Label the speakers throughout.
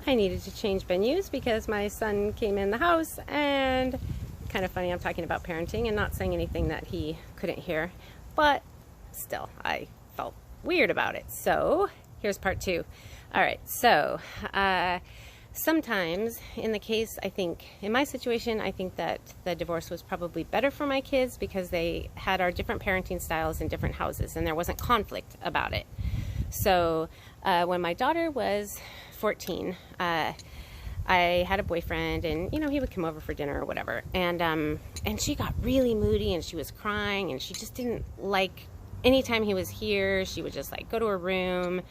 Speaker 1: I needed to change venues because my son came in the house, and kind of funny, I'm talking about parenting and not saying anything that he couldn't hear, but still, I felt weird about it. So here's part two. All right, so sometimes in the case, I think, in my situation, I think that the divorce was probably better for my kids because they had our different parenting styles in different houses and there wasn't conflict about it. So when my daughter was 14, I had a boyfriend, and you know, he would come over for dinner or whatever, and she got really moody and she was crying and she just didn't like anytime he was here. She would just like go to her room,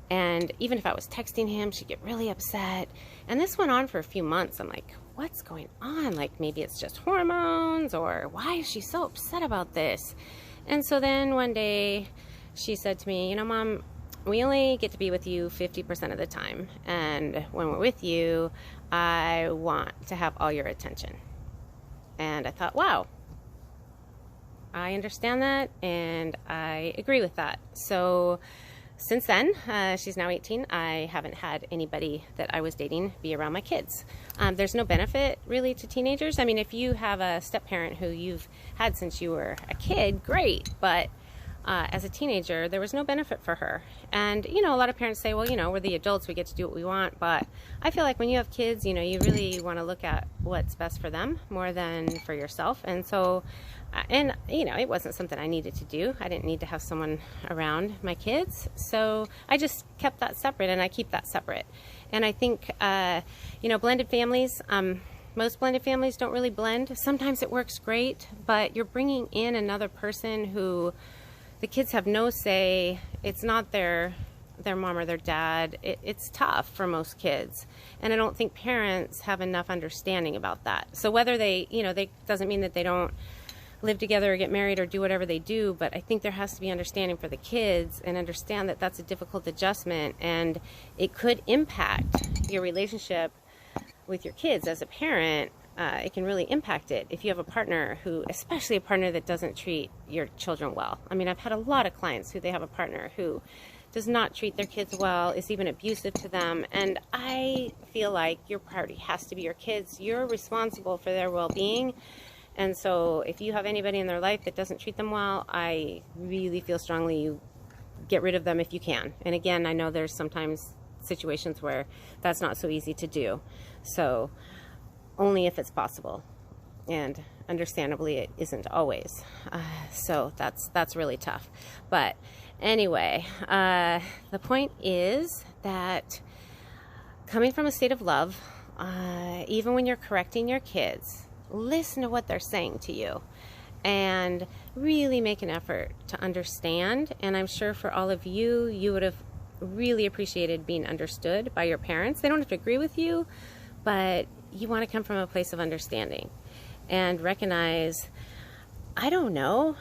Speaker 1: and even if I was texting him, she'd get really upset. And this went on for a few months. I'm like, what's going on? Like, maybe it's just hormones, or why is she so upset about this? And so then one day she said to me, you know, Mom, we only get to be with you 50% of the time. And when we're with you, I want to have all your attention. And I thought, wow, I understand that and I agree with that. So since then, she's now 18, I haven't had anybody that I was dating be around my kids. There's no benefit really to teenagers. I mean, if you have a step-parent who you've had since you were a kid, great, but as a teenager, there was no benefit for her. And, you know, a lot of parents say, well, you know, we're the adults, we get to do what we want. But I feel like when you have kids, you know, you really want to look at what's best for them more than for yourself. And so, and, you know, it wasn't something I needed to do. I didn't need to have someone around my kids. So I just kept that separate, and I keep that separate. And I think, you know, blended families, most blended families don't really blend. Sometimes it works great, but you're bringing in another person who the kids have no say. It's not their mom or their dad. It's tough for most kids. And I don't think parents have enough understanding about that. So whether they, you know, they doesn't mean that they don't live together or get married or do whatever they do, but I think there has to be understanding for the kids, and understand that that's a difficult adjustment, and it could impact your relationship with your kids as a parent. It can really impact it if you have a partner who, especially a partner that doesn't treat your children well. I mean, I've had a lot of clients who they have a partner who does not treat their kids well, is even abusive to them, and I feel like your priority has to be your kids. You're responsible for their well-being, and so if you have anybody in their life that doesn't treat them well, I really feel strongly you get rid of them if you can. And again, I know there's sometimes situations where that's not so easy to do, so only if it's possible, and understandably it isn't always. So that's really tough. But anyway, the point is that coming from a state of love, even when you're correcting your kids, listen to what they're saying to you and really make an effort to understand. And I'm sure for all of you, you would have really appreciated being understood by your parents. They don't have to agree with you, but you want to come from a place of understanding and recognize, I don't know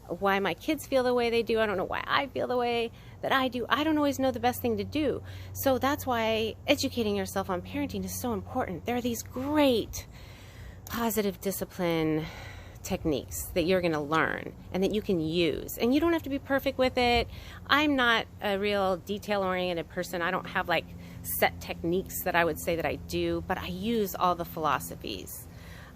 Speaker 1: why my kids feel the way they do. I don't know why I feel the way that I do. I don't always know the best thing to do. So that's why educating yourself on parenting is so important. There are these great positive discipline techniques that you're going to learn and that you can use, and you don't have to be perfect with it. I'm not a real detail-oriented person. I don't have like set techniques that I would say that I do, but I use all the philosophies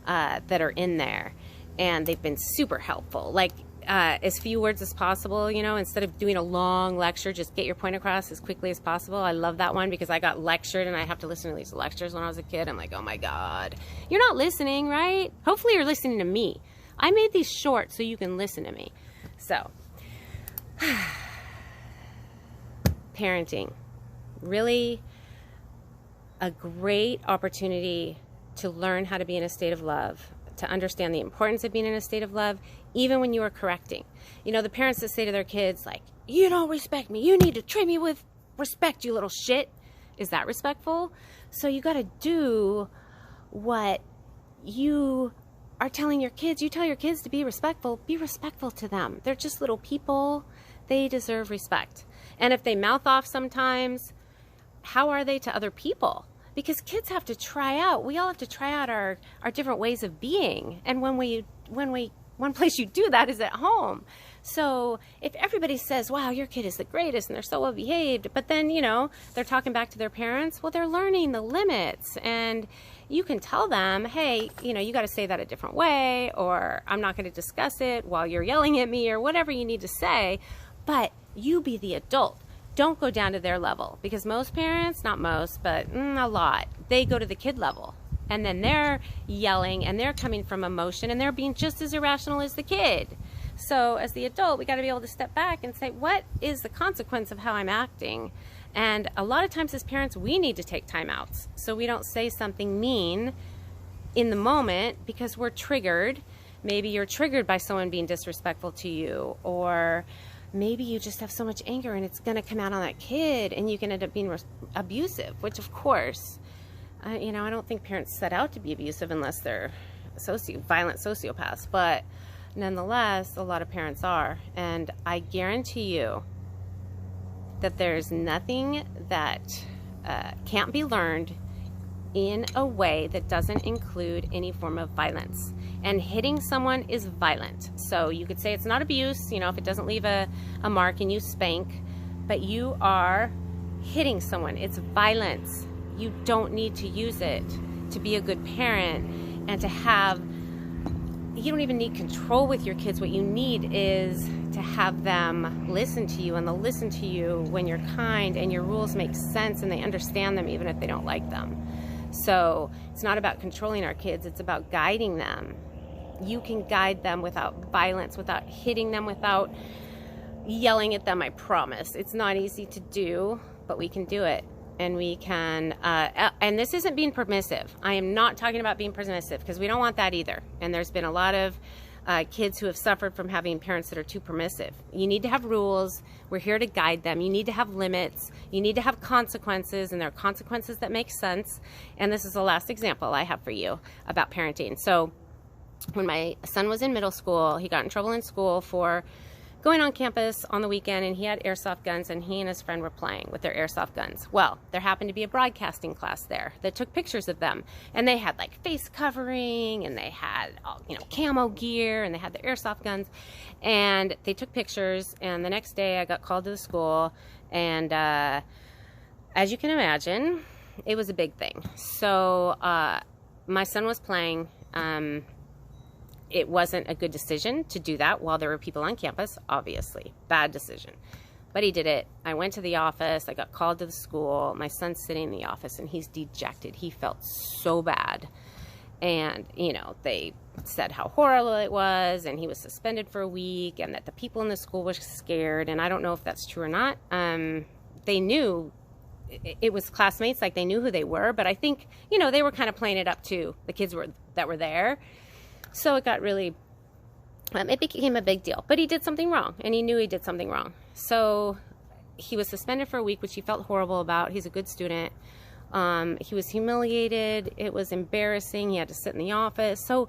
Speaker 1: that are in there, and they've been super helpful. Like as few words as possible, you know, instead of doing a long lecture, just get your point across as quickly as possible. I love that one because I got lectured, and I have to listen to these lectures when I was a kid. I'm like, oh my God, you're not listening, right? Hopefully you're listening to me. I made these short so you can listen to me. So parenting, really a great opportunity to learn how to be in a state of love, to understand the importance of being in a state of love, even when you are correcting. You know, the parents that say to their kids, like, you don't respect me, you need to treat me with respect, you little shit. Is that respectful? So you got to do what you are telling your kids. You tell your kids to be respectful to them. They're just little people. They deserve respect. And if they mouth off sometimes, how are they to other people? Because kids have to try out. We all have to try out our different ways of being. And one place you do that is at home. So if everybody says, wow, your kid is the greatest and they're so well behaved, but then, they're talking back to their parents, well, they're learning the limits. And you can tell them, hey, you got to say that a different way, or I'm not going to discuss it while you're yelling at me, or whatever you need to say. But you be the adult. Don't go down to their level, because most parents, not most, but a lot, they go to the kid level. And then they're yelling and they're coming from emotion and they're being just as irrational as the kid. So as the adult, we got to be able to step back and say, what is the consequence of how I'm acting? And a lot of times as parents, we need to take timeouts so we don't say something mean in the moment because we're triggered. Maybe you're triggered by someone being disrespectful to you, or maybe you just have so much anger and it's going to come out on that kid and you can end up being abusive, which of course, I don't think parents set out to be abusive unless they're violent sociopaths, but nonetheless, a lot of parents are. And I guarantee you that there's nothing that can't be learned in a way that doesn't include any form of violence. And hitting someone is violent. So you could say it's not abuse, if it doesn't leave a mark and you spank, but you are hitting someone. It's violence. You don't need to use it to be a good parent and to have, you don't even need control with your kids. What you need is to have them listen to you, and they'll listen to you when you're kind and your rules make sense and they understand them even if they don't like them. So it's not about controlling our kids, it's about guiding them. You can guide them without violence, without hitting them, without yelling at them, I promise. It's not easy to do, but we can do it. And we can, and this isn't being permissive. I am not talking about being permissive, because we don't want that either. And there's been a lot of kids who have suffered from having parents that are too permissive. You need to have rules. We're here to guide them. You need to have limits. You need to have consequences, and there are consequences that make sense. And this is the last example I have for you about parenting. So when my son was in middle school, he got in trouble in school for going on campus on the weekend, and he had airsoft guns, and he and his friend were playing with their airsoft guns. Well, there happened to be a broadcasting class there that took pictures of them, and they had like face covering, and they had camo gear, and they had their airsoft guns, and they took pictures. And the next day I got called to the school, and as you can imagine, it was a big thing. So my son was playing. It wasn't a good decision to do that while there were people on campus, obviously. Bad decision. But he did it. I went to the office. I got called to the school. My son's sitting in the office, and he's dejected. He felt so bad. And, they said how horrible it was, and he was suspended for a week, and that the people in the school were scared. And I don't know if that's true or not. They knew it was classmates, like they knew who they were. But I think, they were kind of playing it up too, the kids that were there. So it got really, it became a big deal. But he did something wrong, and he knew he did something wrong. So he was suspended for a week, which he felt horrible about. He's a good student. He was humiliated. It was embarrassing. He had to sit in the office. So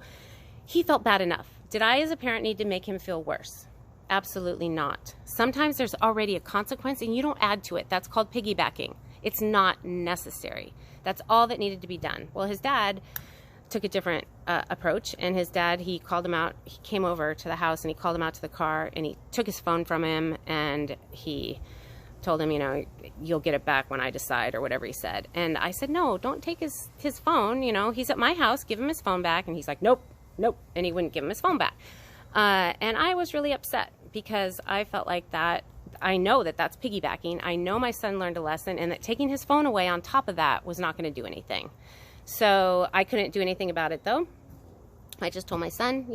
Speaker 1: he felt bad enough. Did I, as a parent, need to make him feel worse? Absolutely not. Sometimes there's already a consequence, and you don't add to it. That's called piggybacking. It's not necessary. That's all that needed to be done. Well, his dad took a different approach, and his dad, he called him out. He came over to the house, and he called him out to the car, and he took his phone from him, and he told him, you'll get it back when I decide, or whatever he said. And I said, no, don't take his phone. He's at my house, give him his phone back. And he's like, nope. And he wouldn't give him his phone back. And I was really upset, because I felt like that. I know that that's piggybacking. I know my son learned a lesson, and that taking his phone away on top of that was not going to do anything. So I couldn't do anything about it, though. I just told my son,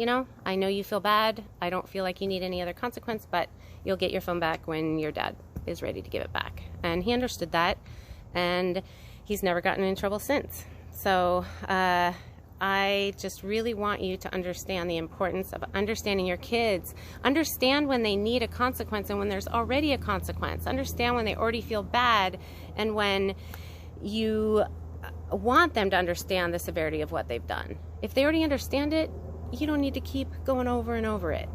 Speaker 1: I know you feel bad. I don't feel like you need any other consequence, but you'll get your phone back when your dad is ready to give it back. And he understood that, and he's never gotten in trouble since. So I just really want you to understand the importance of understanding your kids. Understand when they need a consequence and when there's already a consequence. Understand when they already feel bad, and when you want them to understand the severity of what they've done. If they already understand it, you don't need to keep going over and over it.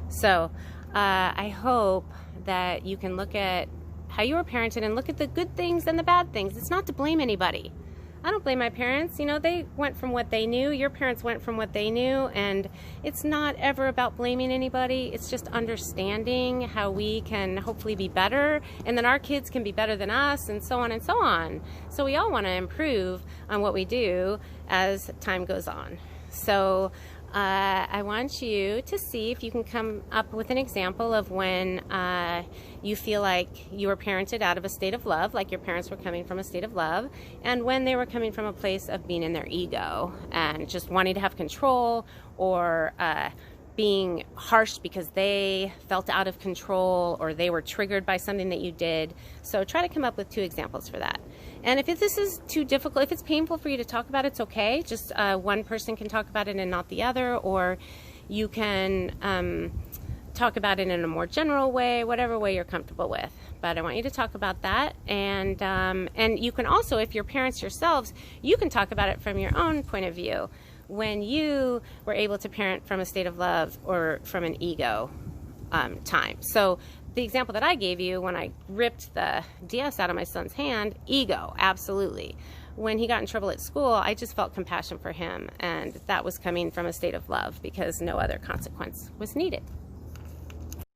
Speaker 1: So I hope that you can look at how you were parented and look at the good things and the bad things. It's not to blame anybody. I don't blame my parents. You know, they went from what they knew. Your parents went from what they knew. And it's not ever about blaming anybody. It's just understanding how we can hopefully be better, and then our kids can be better than us, and so on and so on. So we all want to improve on what we do as time goes on. So I want you to see if you can come up with an example of when you feel like you were parented out of a state of love, like your parents were coming from a state of love, and when they were coming from a place of being in their ego and just wanting to have control, or being harsh because they felt out of control or they were triggered by something that you did. So try to come up with 2 examples for that. And if this is too difficult, if it's painful for you to talk about, it's okay. Just one person can talk about it and not the other, or you can talk about it in a more general way, whatever way you're comfortable with. But I want you to talk about that, and you can also, if you're parents yourselves, you can talk about it from your own point of view, when you were able to parent from a state of love or from an ego time. So the example that I gave you, when I ripped the DS out of my son's hand, ego, absolutely. When he got in trouble at school, I just felt compassion for him, and that was coming from a state of love because no other consequence was needed.